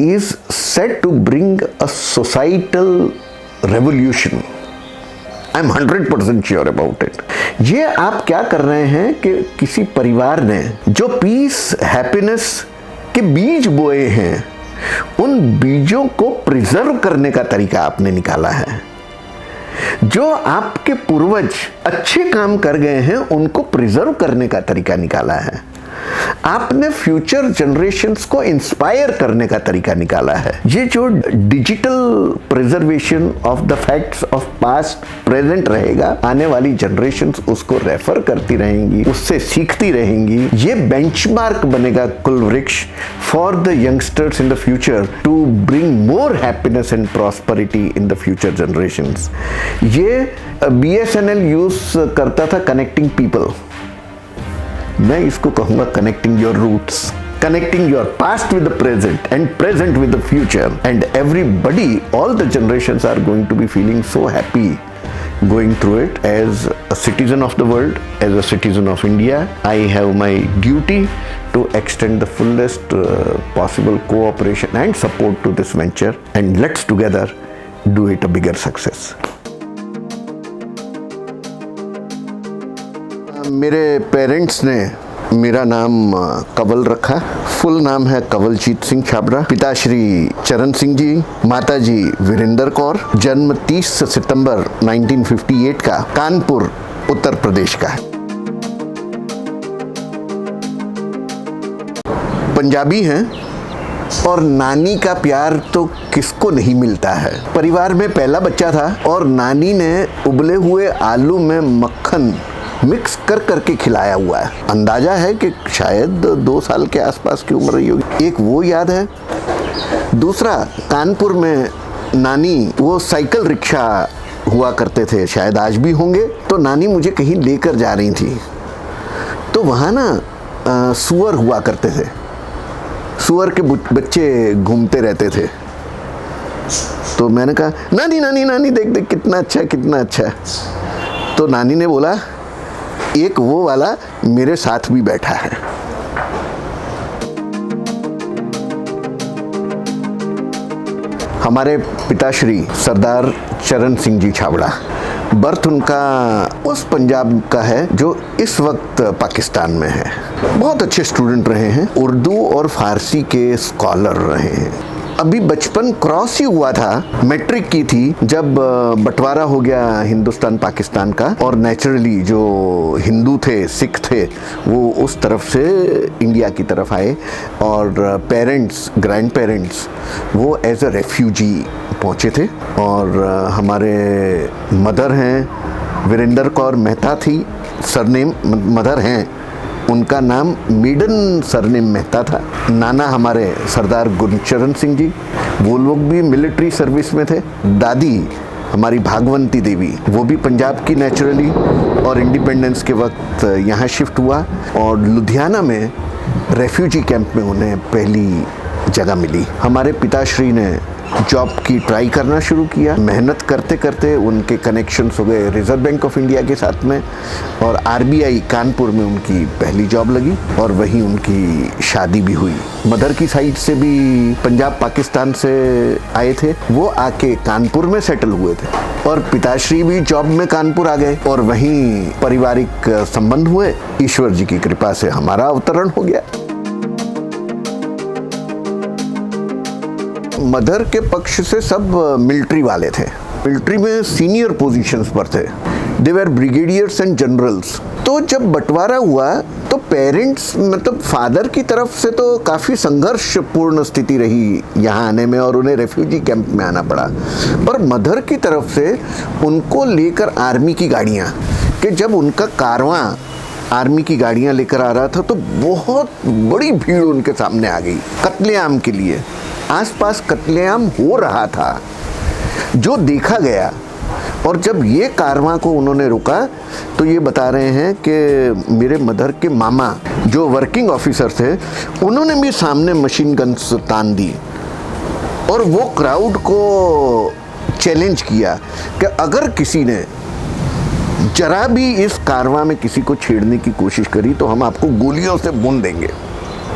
is set to bring a societal revolution. I'm 100% sure about it. ये आप क्या कर रहे हैं कि किसी परिवार ने जो पीस हैप्पीनेस के बीज बोए हैं, उन बीजों को प्रिजर्व करने का तरीका आपने निकाला है। जो आपके पूर्वज अच्छे काम कर गए हैं उनको प्रिजर्व करने का तरीका निकाला है। आपने फ्यूचर जनरेशन्स को इंस्पायर करने का तरीका निकाला है। ये जो digital preservation of the facts of past present रहेगा, आने वाली जनरेशन्स उसको रेफर करती रहेंगी, उससे सीखती रहेंगी। ये बेंचमार्क बनेगा कुलवृक्ष for the youngsters in the future to bring more happiness and prosperity in the future generations. ये BSNL यूज करता था कनेक्टिंग पीपल, मैं इसको कहूंगा connecting your roots, connecting your past with the present and present with the future, and everybody, all the generations are going to be feeling so happy going through it. As a citizen of the world, as a citizen of India, I have my duty to extend the fullest possible cooperation and support to this venture, and let's together do it a bigger success. मेरे parents ने मेरा नाम कंवल रखा। Full नाम है कंवलजीत सिंह छाबड़ा। पिताश्री चरण सिंह जी, माताजी वीरेंद्र कौर। जन्म 30 सितंबर 1958 का, कानपुर उत्तर प्रदेश का है। पंजाबी हैं और नानी का प्यार तो किसको नहीं मिलता है। परिवार में पहला बच्चा था और नानी ने उबले हुए आलू में मक्खन मिक्स कर करके खिलाया हुआ है। अंदाजा है कि शायद 2 साल के आसपास की उम्र रही होगी। एक वो याद है। दूसरा, कानपुर में नानी, वो साइकिल रिक्शा हुआ करते थे, शायद आज भी होंगे। तो नानी मुझे कहीं लेकर जा रही थी, तो वहाँ ना सुअर हुआ करते थे। सुअर के बच्चे घूमते रहते थे। तो मैंने कहा, नानी नानी नानी देख देख कितना अच्छा, कितना अच्छा। तो नानी ने बोला, एक वो वाला मेरे साथ भी बैठा है। हमारे पिताश्री सरदार चरण सिंह जी छाबड़ा, बर्थ उनका उस पंजाब का है जो इस वक्त पाकिस्तान में है। बहुत अच्छे स्टूडेंट रहे हैं, उर्दू और फारसी के स्कॉलर रहे हैं। अभी बचपन क्रॉस ही हुआ था, मैट्रिक की थी जब बंटवारा हो गया हिंदुस्तान पाकिस्तान का, और नेचुरली जो हिंदू थे, सिख थे, वो उस तरफ से इंडिया की तरफ आए, और पेरेंट्स, ग्रैंड पेरेंट्स, वो एज अ रेफ्यूजी पहुँचे थे। और हमारे मदर हैं वीरेंद्र कौर मेहता थी, सरनेम मदर हैं, उनका नाम मेडन सरनेम मेहता था। नाना हमारे सरदार गुरचरण सिंह जी, वो लोग भी मिलिट्री सर्विस में थे। दादी हमारी भागवंती देवी, वो भी पंजाब की नेचुरली, और इंडिपेंडेंस के वक्त यहाँ शिफ्ट हुआ, और लुधियाना में रेफ्यूजी कैंप में उन्हें पहली जगह मिली। हमारे पिताश्री ने जॉब की ट्राई करना शुरू किया। मेहनत करते करते उनके कनेक्शंस हो गए रिजर्व बैंक ऑफ इंडिया के साथ में, और RBI कानपुर में उनकी पहली जॉब लगी, और वहीं उनकी शादी भी हुई। मदर की साइड से भी पंजाब पाकिस्तान से आए थे, वो आके कानपुर में सेटल हुए थे, और पिताश्री भी जॉब में कानपुर आ गए, और वहीं पारिवारिक संबंध हुए। ईश्वर जी की कृपा से हमारा अवतरण हो गया। मदर के पक्ष से सब मिलिट्री वाले थे, मिलिट्री में सीनियर पोजीशंस पर थे। दे वर ब्रिगेडियर्स एंड जनरल्स। तो जब बंटवारा हुआ तो पेरेंट्स, मतलब फादर की तरफ से तो काफ़ी संघर्षपूर्ण स्थिति रही यहाँ आने में, और उन्हें रेफ्यूजी कैंप में आना पड़ा। पर मदर की तरफ से उनको लेकर आर्मी की गाड़ियाँ, कि जब उनका कारवां आर्मी की गाड़ियाँ लेकर आ रहा था तो बहुत बड़ी भीड़ उनके सामने आ गई कत्लेआम के लिए। आसपास कत्लेआम हो रहा था जो देखा गया, और जब ये कारवां को उन्होंने रोका तो ये बता रहे हैं कि मेरे मदर के मामा जो वर्किंग ऑफिसर थे, उन्होंने भी सामने मशीन गन्स तान दी, और वो क्राउड को चैलेंज किया कि अगर किसी ने जरा भी इस कारवां में किसी को छेड़ने की कोशिश करी तो हम आपको गोलियों से भून देंगे।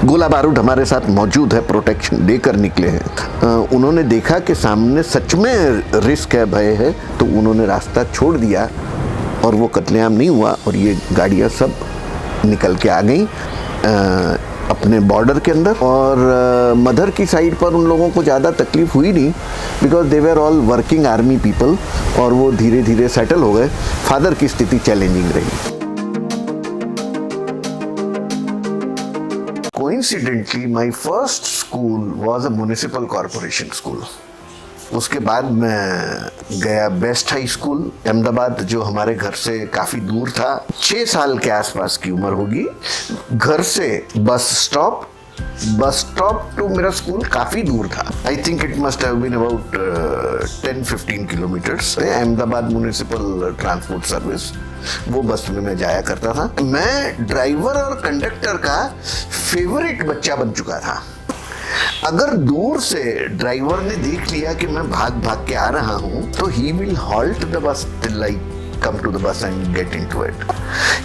गोला बारूद हमारे साथ मौजूद है, प्रोटेक्शन देकर निकले हैं। उन्होंने देखा कि सामने सच में रिस्क है, भय है, तो उन्होंने रास्ता छोड़ दिया और वो कत्लेआम नहीं हुआ और ये गाड़ियाँ सब निकल के आ गई अपने बॉर्डर के अंदर। और मदर की साइड पर उन लोगों को ज़्यादा तकलीफ हुई नहीं, because they were all working army people, और वो धीरे धीरे सेटल हो गए। फादर की स्थिति चैलेंजिंग रही। Coincidentally, my first school was a municipal corporation school. उसके बाद मैं गया बेस्ट हाई स्कूल अहमदाबाद, जो हमारे घर से काफ़ी दूर था। 6 साल के आसपास की उम्र होगी। घर से बस स्टॉप टू मेरा स्कूल काफ़ी दूर था। I think it must have been about 10-15 kilometres. Ahmedabad municipal transport service, वो बस में मैं जाया करता था। मैं ड्राइवर और कंडक्टर का फेवरेट बच्चा बन चुका था। अगर दूर से ड्राइवर ने देख लिया कि मैं भाग भाग के आ रहा हूं, तो he will halt the bus till I come to the bus and get into it.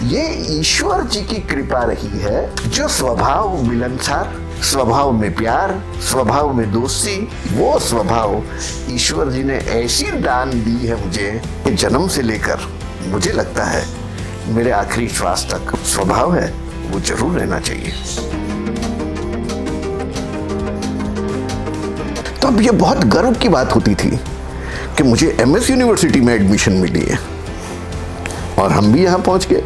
ये ईश्वर जी की कृपा रही है, जो स्वभाव मिलनसार, स्वभाव में प्यार, स्वभाव में दोस्ती, वो स्वभाव ईश्वर जी ने ऐसी दान दी है मुझे कि जन्म से लेकर मुझे लगता है मेरे आखिरी श्वास तक स्वभाव है वो जरूर रहना चाहिए। तो अब ये बहुत गर्व की बात होती थी कि मुझे एमएस यूनिवर्सिटी में एडमिशन मिली है और हम भी यहाँ पहुँच गए।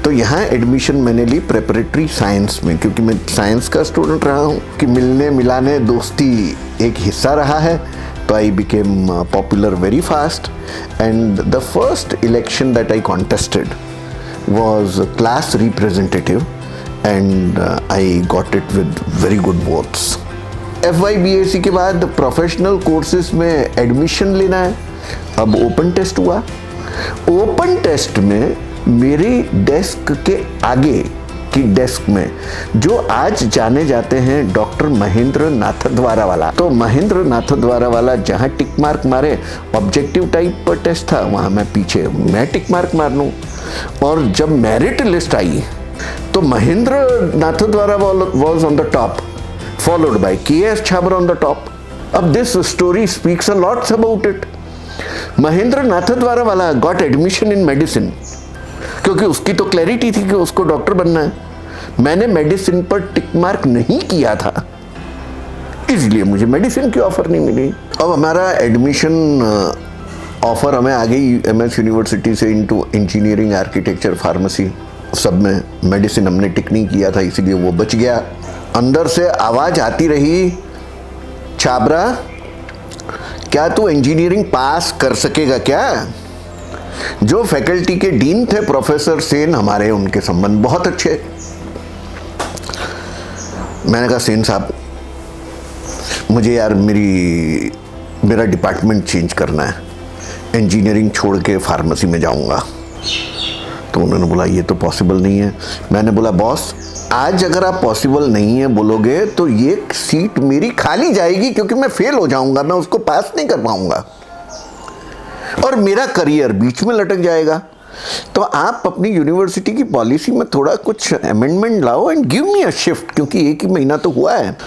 तो यहाँ एडमिशन मैंने ली प्रेपरेटरी साइंस में, क्योंकि मैं साइंस का स्टूडेंट रहा हूँ कि मिलने मिलाने दोस्ती एक हिस्सा रहा है। तो I became popular very fast, and the first election that I contested was class representative, and I got it with very good votes. FY/BSc के बाद प्रोफेशनल कोर्सेज में एडमिशन लेना है। अब ओपन टेस्ट हुआ। ओपन टेस्ट में मेरे desk के आगे की डेस्क में जो आज जाने जाते हैं डॉक्टर महेंद्र नाथद्वारा वाला, तो महेंद्र नाथद्वारा वाला जहाँ टिक मार्क मारे, ऑब्जेक्टिव टाइप पर टेस्ट था, वहाँ मैं पीछे मैं टिक मार्क मार लूँ। और जब मेरिट लिस्ट आई तो Mahendra Nathdwara was on the top, followed by K.S. Chhabra on the top. अब this story speaks a lot about it. Mahendra Nathdwara वाला got admission in medicine, क्योंकि उसकी तो क्लैरिटी थी कि उसको डॉक्टर बनना है। मैंने मेडिसिन पर टिक मार्क नहीं किया था, इसलिए मुझे मेडिसिन की ऑफर नहीं मिली। अब हमारा एडमिशन ऑफर हमें आ गई एमएस यूनिवर्सिटी से इनटू इंजीनियरिंग, आर्किटेक्चर, फार्मेसी, सब में मेडिसिन हमने टिक नहीं किया था, इसीलिए वो बच गया। अंदर से आवाज आती रही, छाबरा क्या तू इंजीनियरिंग पास कर सकेगा क्या? जो फैकल्टी के डीन थे प्रोफेसर सेन हमारे, उनके संबंध बहुत अच्छे। मैंने कहा सेन साहब मुझे यार मेरा डिपार्टमेंट चेंज करना है, इंजीनियरिंग छोड़ के फार्मेसी में जाऊंगा। तो उन्होंने बोला ये तो पॉसिबल नहीं है। मैंने बोला बॉस आज अगर आप पॉसिबल नहीं है बोलोगे तो ये सीट मेरी खाली जाएगी, क्योंकि मैं फेल हो जाऊंगा, मैं उसको पास नहीं कर पाऊंगा और मेरा करियर बीच में लटक जाएगा। तो आप अपनी यूनिवर्सिटी की पॉलिसी में थोड़ा कुछ अमेंडमेंट लाओ and give me a shift, क्योंकि एक ही महीना तो हुआ है।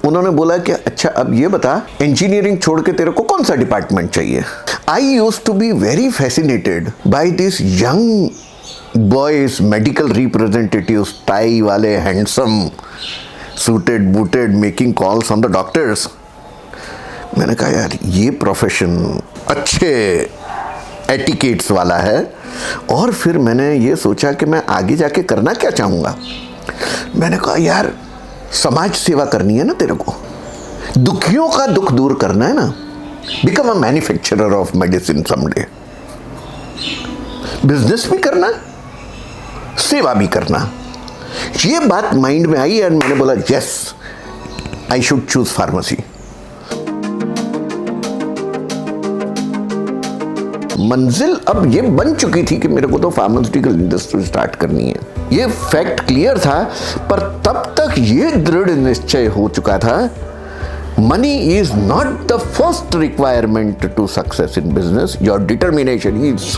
उन्होंने बोला कि अच्छा अब ये बता इंजीनियरिंग छोड़ के तेरे को कौन सा डिपार्टमेंट चाहिए? I used to be very fascinated by this young boys medical representatives, tie वाले, handsome, suited booted, making calls on the doctors. मैंने कहा यार ये प्रोफेशन अच्छे एटिकेट्स वाला है। और फिर मैंने ये सोचा कि मैं आगे जाके करना क्या चाहूँगा। मैंने कहा यार समाज सेवा करनी है ना तेरे को, दुखियों का दुख दूर करना है ना, become a manufacturer of medicine someday. Business भी करना, सेवा भी करना। ये बात माइंड में आई एंड मैंने बोला yes I should choose pharmacy. मंजिल अब ये बन चुकी थी कि मेरे को तो फार्मास्यूटिकल इंडस्ट्री स्टार्ट करनी है, ये फैक्ट क्लियर था। पर तब तक ये दृढ़ निश्चय हो चुका था money is not the first requirement to success in business, your determination is.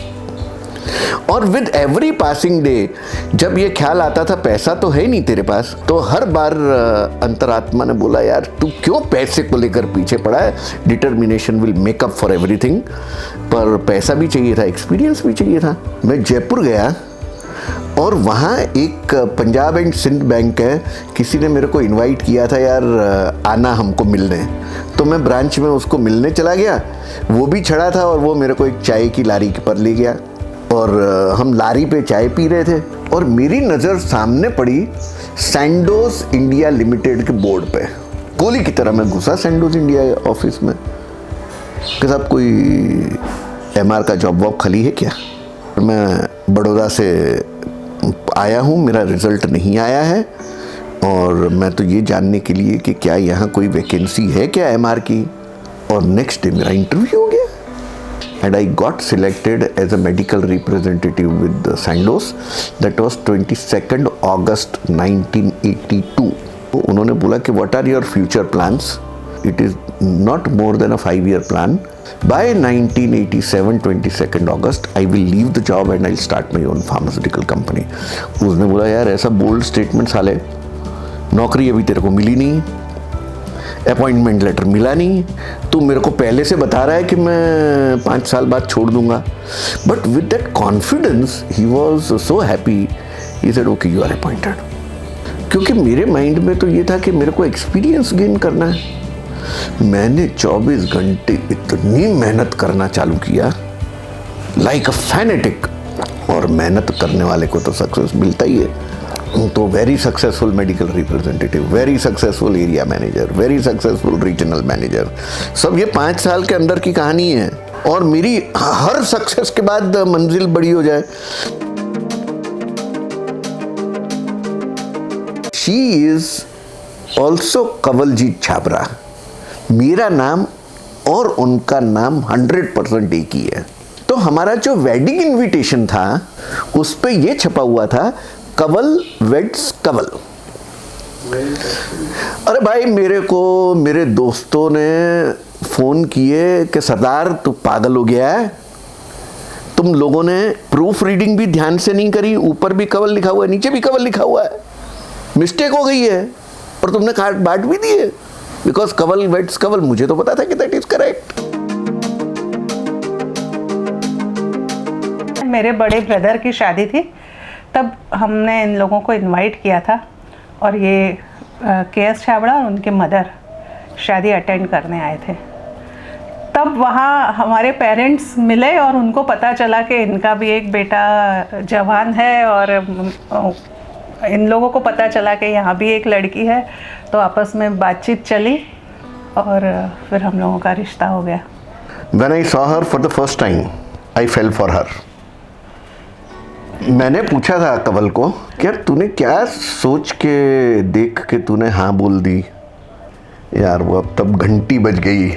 और विद एवरी पासिंग डे जब ये ख्याल आता था पैसा तो है नहीं तेरे पास, तो हर बार अंतरात्मा ने बोला यार तू क्यों पैसे को लेकर पीछे पड़ा है, determination will make up for everything. पर पैसा भी चाहिए था, एक्सपीरियंस भी चाहिए था। मैं जयपुर गया और वहाँ एक पंजाब एंड सिंध बैंक है, किसी ने मेरे को इनवाइट किया था यार आना हमको मिलने, तो मैं ब्रांच में उसको मिलने चला गया। वो भी खड़ा था और वो मेरे को एक चाय की लारी पर ले गया और हम लारी पे चाय पी रहे थे और मेरी नज़र सामने पड़ी सैंडोज इंडिया लिमिटेड के बोर्ड पे। गोली की तरह मैं घुसा सैंडोज इंडिया ऑफिस में कि साहब कोई एमआर का जॉब वॉब खाली है क्या? मैं बड़ौदा से आया हूँ, मेरा रिज़ल्ट नहीं आया है और मैं तो ये जानने के लिए कि क्या यहाँ कोई वैकेंसी है क्या एमआर की। और नेक्स्ट डे मेरा इंटरव्यू हो गया and I got selected as a medical representative with Sandoz. That was 22nd August 1982. तो उन्होंने बोला कि what are your future plans? It is not more than a 5-year plan. By 1987 22nd August I will leave the job and I'll start my own pharmaceutical company. उसने बोला यार ऐसा bold statement साले, नौकरी अभी तेरे को मिली नहीं, अपॉइंटमेंट लेटर मिला नहीं, तू मेरे को पहले से बता रहा है कि मैं 5 साल बाद छोड़ दूंगा। But with that confidence he was so happy, he said okay you are appointed. क्योंकि मेरे माइंड में तो ये था कि मेरे को एक्सपीरियंस गेन करना है। मैंने 24 घंटे इतनी मेहनत करना चालू किया लाइक अ फैनेटिक, और मेहनत करने वाले को तो सक्सेस मिलता ही है। तो very successful medical representative, very successful area manager, very successful regional manager, सब ये 5 साल के अंदर की कहानी है। और मेरी हर सक्सेस के बाद मंजिल बड़ी हो जाए। She is also Kanwaljeet Chhabra. मेरा नाम और उनका नाम 100% एक ही है। तो हमारा जो वेडिंग इनविटेशन था उस पे ये छपा हुआ था कंवल वेड्स कंवल। अरे भाई मेरे को मेरे दोस्तों ने फोन किए कि सरदार तू पागल हो गया है, तुम लोगों ने प्रूफ रीडिंग भी ध्यान से नहीं करी, ऊपर भी कंवल लिखा हुआ है नीचे भी कंवल लिखा हुआ है, मिस्टेक हो गई है और तुमने काट बांट भी दिए बिकॉज कंवल वेड्स कंवल। मुझे तो पता था कि दैट इज करेक्ट। मेरे बड़े ब्रदर की शादी थी, तब हमने इन लोगों को इनवाइट किया था और ये के.एस. छाबड़ा और उनके मदर शादी अटेंड करने आए थे। तब वहाँ हमारे पेरेंट्स मिले और उनको पता चला कि इनका भी एक बेटा जवान है और इन लोगों को पता चला कि यहाँ भी एक लड़की है, तो आपस में बातचीत चली और फिर हम लोगों का रिश्ता हो गया। When I saw her for the first time, I fell for her. मैंने पूछा था कंवल को कि यार तूने क्या सोच के देख के तूने हाँ बोल दी। यार वो अब तब घंटी बज गई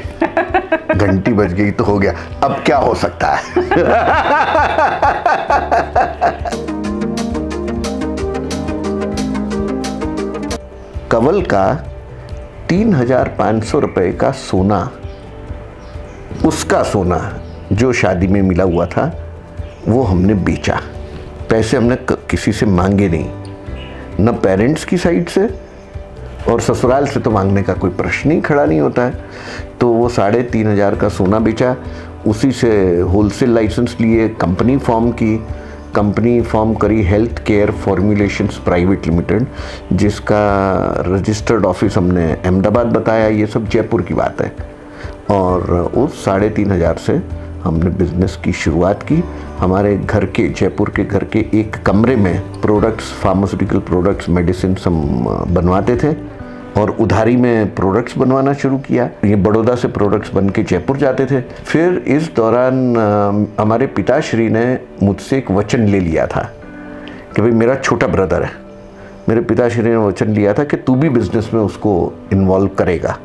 घंटी बज गई तो हो गया, अब क्या हो सकता है। कंवल का 3,500 रुपए का सोना, उसका सोना जो शादी में मिला हुआ था वो हमने बेचा। पैसे हमने किसी से मांगे नहीं, न पेरेंट्स की साइड से और ससुराल से तो मांगने का कोई प्रश्न ही खड़ा नहीं होता है। तो वो 3,500 का सोना बेचा, उसी से होलसेल लाइसेंस लिए, कंपनी फॉर्म करी health care formulations private limited, जिसका रजिस्टर्ड ऑफिस हमने अहमदाबाद बताया। ये सब जयपुर की बात है। और उस 3,500 से हमने बिजनेस की शुरुआत की। हमारे घर के, जयपुर के घर के एक कमरे में प्रोडक्ट्स, फार्मास्यूटिकल प्रोडक्ट्स, मेडिसिन हम बनवाते थे और उधारी में प्रोडक्ट्स बनवाना शुरू किया। ये बड़ौदा से प्रोडक्ट्स बन के जयपुर जाते थे। फिर इस दौरान हमारे पिताश्री ने मुझसे एक वचन ले लिया था कि भाई मेरा छोटा ब्रदर है, मेरे पिताश्री ने वचन लिया था कि तू भी बिजनेस में उसको इन्वॉल्व करेगा।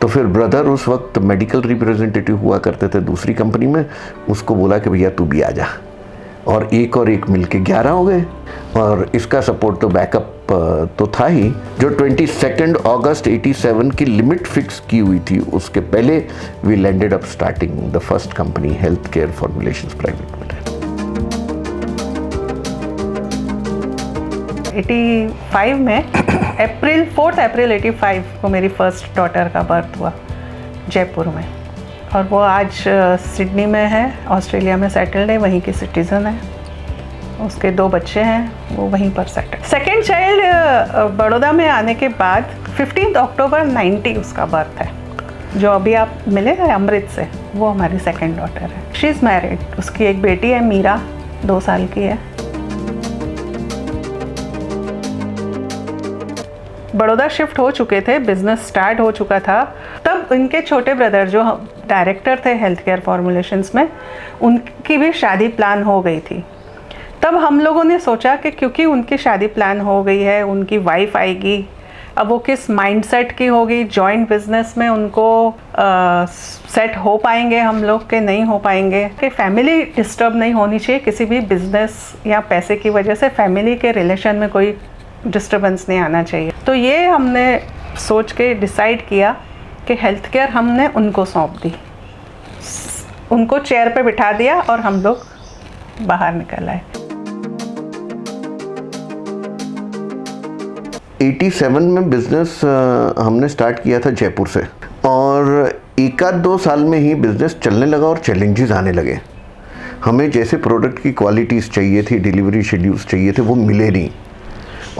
तो फिर ब्रदर उस वक्त मेडिकल रिप्रेजेंटेटिव हुआ करते थे दूसरी कंपनी में, उसको बोला कि भैया तू भी आ जा, और एक मिलके 11 हो गए। और इसका सपोर्ट तो बैकअप तो था ही। जो 22 अगस्त 87 की लिमिट फिक्स की हुई थी उसके पहले we landed up starting the first company health care formulations private limited. 85 में4 अप्रैल 85 को मेरी फर्स्ट डॉटर का बर्थ हुआ जयपुर में, और वो आज सिडनी में है, ऑस्ट्रेलिया में सेटल्ड है, वहीं की सिटीज़न है। उसके 2 बच्चे हैं, वो वहीं पर सेटल। सेकेंड चाइल्ड बड़ौदा में आने के बाद 15 अक्टूबर 90 उसका बर्थ है, जो अभी आप मिले हैं अमृत से, वो हमारी सेकेंड डॉटर है। शी इज़ मैरिड, उसकी एक बेटी है मीरा, 2 साल की है। बड़ौदा शिफ्ट हो चुके थे, बिजनेस स्टार्ट हो चुका था, तब इनके छोटे ब्रदर जो डायरेक्टर थे हेल्थ केयर फॉर्मुलेशंस में, उनकी भी शादी प्लान हो गई थी। तब हम लोगों ने सोचा कि क्योंकि उनकी शादी प्लान हो गई है, उनकी वाइफ आएगी, अब वो किस माइंडसेट की होगी, जॉइंट बिजनेस में उनको सेट हो पाएंगे हम लोग के नहीं हो पाएंगे, कि फैमिली डिस्टर्ब नहीं होनी चाहिए किसी भी बिजनेस या पैसे की वजह से, फैमिली के रिलेशन में कोई डिस्टर्बेंस नहीं आना चाहिए। तो ये हमने सोच के डिसाइड किया कि हेल्थ केयर हमने उनको सौंप दी, उनको चेयर पे बिठा दिया और हम लोग बाहर निकल आए। 87 में बिजनेस हमने स्टार्ट किया था जयपुर से, और 1-2 साल में ही बिजनेस चलने लगा और चैलेंजेस आने लगे। हमें जैसे प्रोडक्ट की क्वालिटीज़ चाहिए थी, डिलीवरी शेड्यूल्स चाहिए थे, वो मिले नहीं।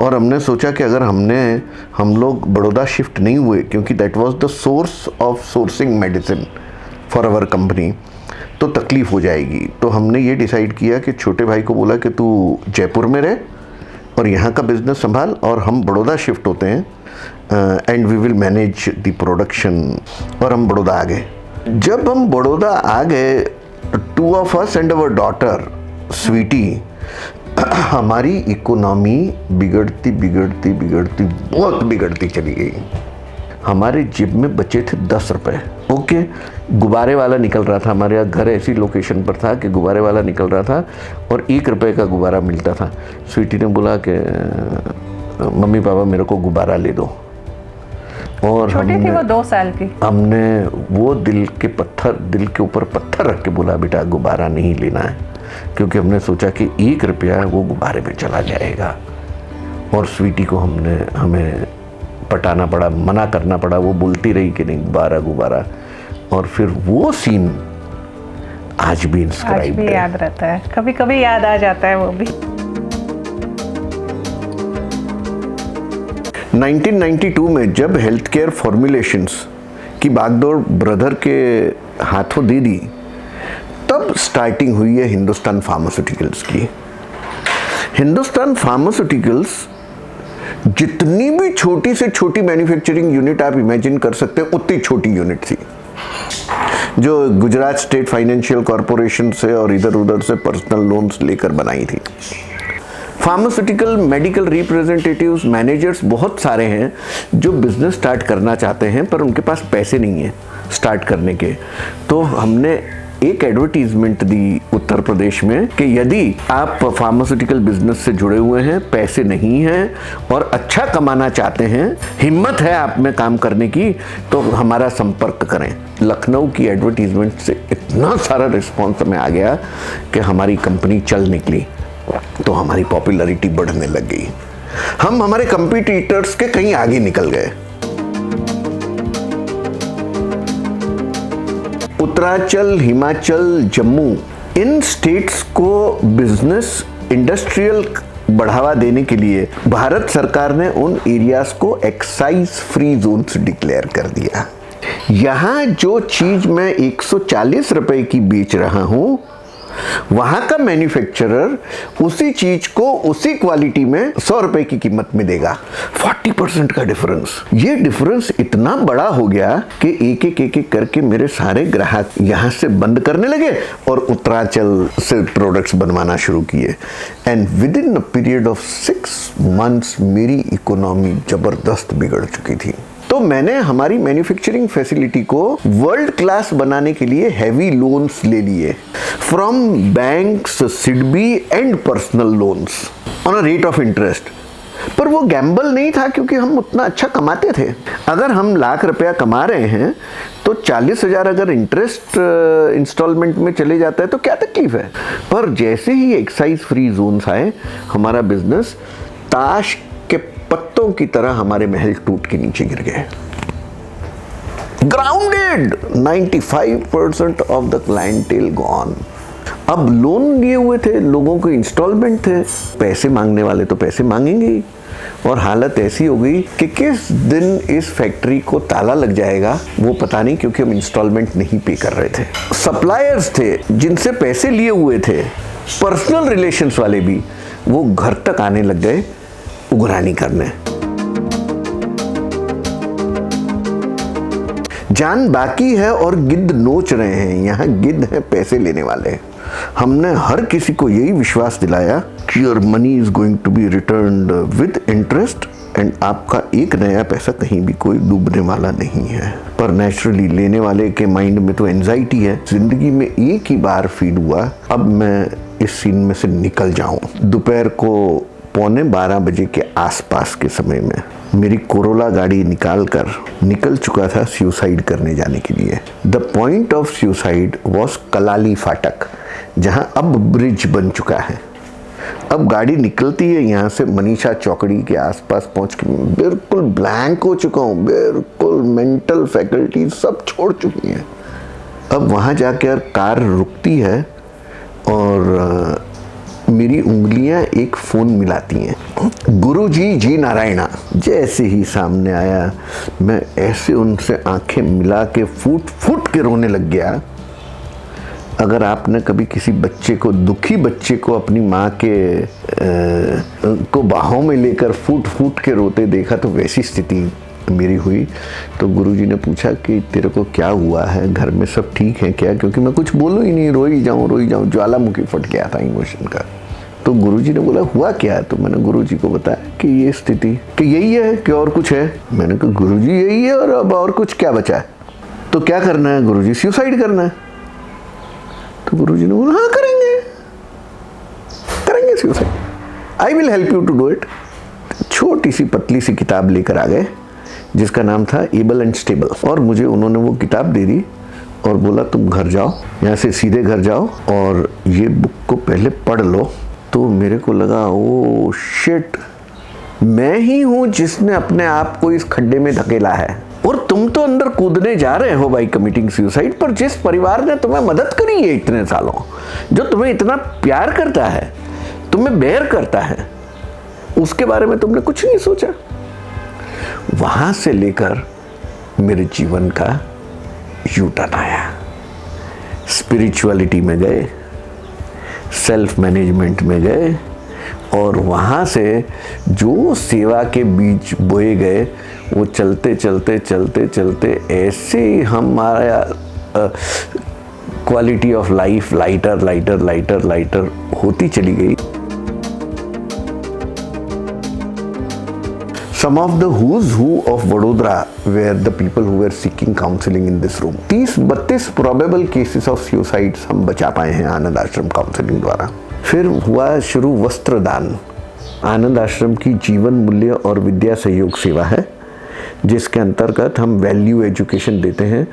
और हमने सोचा कि अगर हम लोग बड़ौदा शिफ्ट नहीं हुए, क्योंकि that was the source of sourcing medicine for our company, तो तकलीफ़ हो जाएगी। तो हमने ये डिसाइड किया कि छोटे भाई को बोला कि तू जयपुर में रह और यहाँ का बिज़नेस संभाल, और हम बड़ौदा शिफ्ट होते हैं and we will manage the production. और हम बड़ौदा आ गए। जब हम बड़ौदा आ गए, 2 of us and our daughter Sweety, हमारी इकोनॉमी बिगड़ती बहुत बिगड़ती चली गई। हमारे जेब में बचे थे 10 रुपए। ओके, गुब्बारे वाला निकल रहा था, हमारे यहाँ घर ऐसी लोकेशन पर था कि गुब्बारे वाला निकल रहा था और 1 रुपए का गुब्बारा मिलता था। स्वीटी ने बोला कि मम्मी पापा मेरे को गुब्बारा ले दो, और छोटी थी वो 2 साल की। हमने वो दिल के ऊपर पत्थर रख के बोला बेटा गुब्बारा नहीं लेना है, क्योंकि हमने सोचा कि 1 रुपया वो गुब्बारे पे चला जाएगा। और स्वीटी को हमें पटाना पड़ा, मना करना पड़ा, वो बोलती रही कि नहीं गुब्बारा। और फिर वो सीन आज भी इंस्क्राइब्ड है, याद रहता है, कभी कभी याद आ जाता है वो भी। 1992 में जब हेल्थ केयर फॉर्मुलेशंस की बागडोर ब्रदर के हाथों दे दी, तब स्टार्टिंग हुई है हिंदुस्तान फार्मास्यूटिकल्स की। हिंदुस्तान फार्मास्यूटिकल्स जितनी भी छोटी से छोटी मैन्युफैक्चरिंग यूनिट आप इमेजिन कर सकते हैं, उतनी छोटी यूनिट थी, जो गुजरात स्टेट फाइनेंशियल कॉरपोरेशन से और इधर उधर से पर्सनल लोन्स लेकर बनाई थी। फार्मास्यूटिकल मेडिकल रिप्रेजेंटेटिव्स, मैनेजर्स बहुत सारे हैं जो बिजनेस स्टार्ट करना चाहते हैं, पर उनके पास पैसे नहीं है स्टार्ट करने के। तो हमने एक एडवर्टीजमेंट दी उत्तर प्रदेश में कि यदि आप फार्मास्यूटिकल बिजनेस से जुड़े हुए हैं, पैसे नहीं हैं और अच्छा कमाना चाहते हैं, हिम्मत है आप में काम करने की, तो हमारा संपर्क करें। लखनऊ की एडवर्टीजमेंट से इतना सारा रिस्पॉन्स हमें आ गया कि हमारी कंपनी चल निकली, तो हमारी पॉपुलैरिटी बढ़ने लग गई। हम हमारे कंपीटिटर्स के कहीं आगे निकल गए। उत्तरांचल, हिमाचल, जम्मू, इन स्टेट्स को बिजनेस इंडस्ट्रियल बढ़ावा देने के लिए भारत सरकार ने उन एरियाज को एक्साइज फ्री जोन्स डिक्लेयर कर दिया। यहाँ जो चीज मैं 140 रुपए की बेच रहा हूँ, वहां का मैन्युफैक्चरर उसी चीज को उसी क्वालिटी में 100 रुपए की कीमत में देगा। 40% का डिफरेंस। ये डिफरेंस इतना बड़ा हो गया कि एक करके मेरे सारे ग्राहक यहां से बंद करने लगे और उत्तरांचल से प्रोडक्ट्स बनवाना शुरू किए। And with in a period of 6 months मेरी इकोनॉमी जबरदस्त बिगड़ चुकी थी। तो मैंने हमारी मैन्युफैक्चरिंग फैसिलिटी को वर्ल्ड क्लास बनाने के लिए हैवी लोन्स ले लिए from banks, SIDBI and personal loans on a rate of interest. पर वो गैम्बल नहीं था, क्योंकि हम उतना अच्छा कमाते थे। अगर हम ₹1,00,000 कमा रहे हैं तो 40,000 अगर इंटरेस्ट इंस्टॉलमेंट में चले जाता है तो क्या तकलीफ है। पर जैसे ही एक्साइज फ्री जोन्स आए, हमारा बिजनेस ताश के पत्तों की तरह हमारे महल टूट के नीचे गिर गए। Grounded, 95% of the clientele gone. अब लोन लिए हुए थे, लोगों को इंस्टॉलमेंट थे, पैसे मांगने वाले तो पैसे मांगेंगे ही। और हालत ऐसी हो गई कि किस दिन इस फैक्ट्री को ताला लग जाएगा वो पता नहीं, क्योंकि हम इंस्टॉलमेंट नहीं पे कर रहे थे। सप्लायर्स थे जिनसे पैसे लिए हुए थे, पर्सनल रिलेशंस वाले भी, वो घर तक आने लग गए उगरानी करने। जान बाकी है और गिद्ध नोच रहे हैं। यहाँ गिद्ध है पैसे लेने वाले। हमने हर किसी को यही विश्वास दिलाया कि your money is going to be returned with interest and आपका एक नया पैसा कहीं भी कोई डूबने वाला नहीं है। पर नेचुरली लेने वाले के माइंड में तो एंजाइटी है। जिंदगी में एक ही बार फील हुआ, अब मैं इस सीन में से निकल जाऊं। दोपहर को 11:15 बजे के आसपास के समय में मेरी कोरोला गाड़ी निकल चुका था सुसाइड करने जाने के लिए। The point of suicide was Kalali Phatak, जहां अब ब्रिज बन चुका है। अब गाड़ी निकलती है यहाँ से मनीषा चौकड़ी के आसपास पहुँच के बिल्कुल ब्लैंक हो चुका हूँ, बिल्कुल मेंटल फैकल्टी सब छोड़ चुकी हैं। अब वहाँ जाकर कार रुकती है और मेरी उंगलियां एक फोन मिलाती हैं। गुरुजी जी नारायणा। जैसे ही सामने आया मैं ऐसे उनसे आंखें मिला के फूट के रोने लग गया। अगर आपने कभी किसी बच्चे को, दुखी बच्चे को अपनी माँ के को बाहों में लेकर फूट के रोते देखा तो वैसी स्थिति मेरी हुई। तो गुरुजी ने पूछा कि तेरे को क्या हुआ है, घर में सब ठीक है क्या? क्योंकि मैं कुछ बोलूँ ही नहीं, रोई जाऊँ, ज्वालामुखी फट गया था इमोशन का। तो गुरुजी ने बोला हुआ क्या है? तो मैंने गुरुजी को बताया कि ये स्थिति, कि यही है कि और कुछ है? मैंने कहा गुरुजी यही है, और अब और कुछ क्या बचा है? तो क्या करना है गुरुजी? सुसाइड करना है। तो गुरुजी ने बोला हाँ करेंगे suicide, I will help you to do it. छोटी सी पतली सी किताब लेकर आ गए जिसका नाम था एबल एंड स्टेबल, और मुझे उन्होंने वो किताब दे दी और बोला तुम घर जाओ, यहाँ से सीधे घर जाओ और ये बुक को पहले पढ़ लो। तो मेरे को लगा ओ शिट, मैं ही हूँ जिसने अपने आप को इस खड्डे में धकेला है, और तुम तो अंदर कूदने जा रहे हो बाई कमिटिंग सुसाइड। पर जिस परिवार ने तुम्हें मदद करी है इतने सालों, जो तुम्हें इतना प्यार करता है, तुम्हें बेयर करता है, उसके बारे में तुमने कुछ नहीं सोचा। वहां से लेकर मेरे जीवन का यू टर्न आया। स्पिरिचुअलिटी में गए, सेल्फ मैनेजमेंट में गए, और वहाँ से जो सेवा के बीज बोए गए वो चलते चलते ऐसे हमारा क्वालिटी ऑफ लाइफ लाइटर होती चली गई। Some of the who's who of Vadodara were the people who were seeking counseling in this room. 30-32 probable cases of suicides हम बचा पाए हैं आनंद आश्रम काउंसलिंग द्वारा। फिर हुआ शुरू वस्त्रदान। आनंद आश्रम की जीवन मूल्य और विद्या सहयोग सेवा है, जिसके अंतर्गत हम वैल्यू एजुकेशन देते हैं।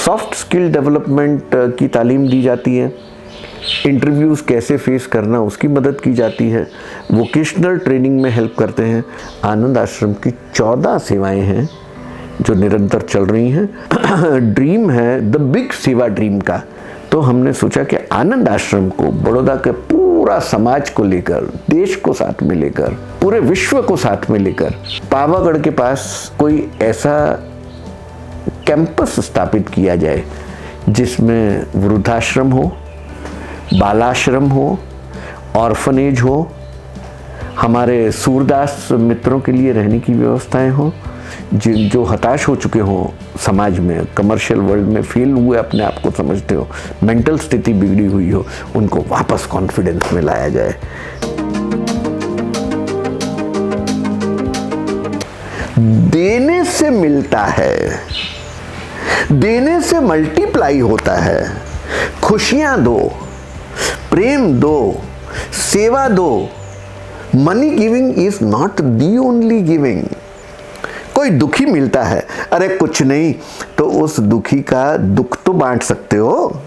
सॉफ्ट स्किल डेवलपमेंट की तालीम दी जाती है, इंटरव्यूज़ कैसे फेस करना उसकी मदद की जाती है, वोकेशनल ट्रेनिंग में हेल्प करते हैं। आनंद आश्रम की 14 सेवाएं हैं जो निरंतर चल रही हैं। ड्रीम है द बिग सेवा ड्रीम का। तो हमने सोचा कि आनंद आश्रम को बड़ौदा के पूरा समाज को लेकर, देश को साथ में लेकर, पूरे विश्व को साथ में लेकर पावागढ़ के पास कोई ऐसा कैंपस स्थापित किया जाए जिसमें वृद्धाश्रम हो, बालाश्रम हो, ऑर्फनेज हो, हमारे सूरदास मित्रों के लिए रहने की व्यवस्थाएं हो, जो हताश हो चुके हों समाज में, कमर्शियल वर्ल्ड में फेल हुए अपने आप को समझते हो, मेंटल स्थिति बिगड़ी हुई हो, उनको वापस कॉन्फिडेंस में लाया जाए। देने से मिलता है, देने से मल्टीप्लाई होता है। खुशियां दो, प्रेम दो, सेवा दो। Money giving is not the only giving. कोई दुखी मिलता है, अरे कुछ नहीं, तो उस दुखी का दुख तो बांट सकते हो।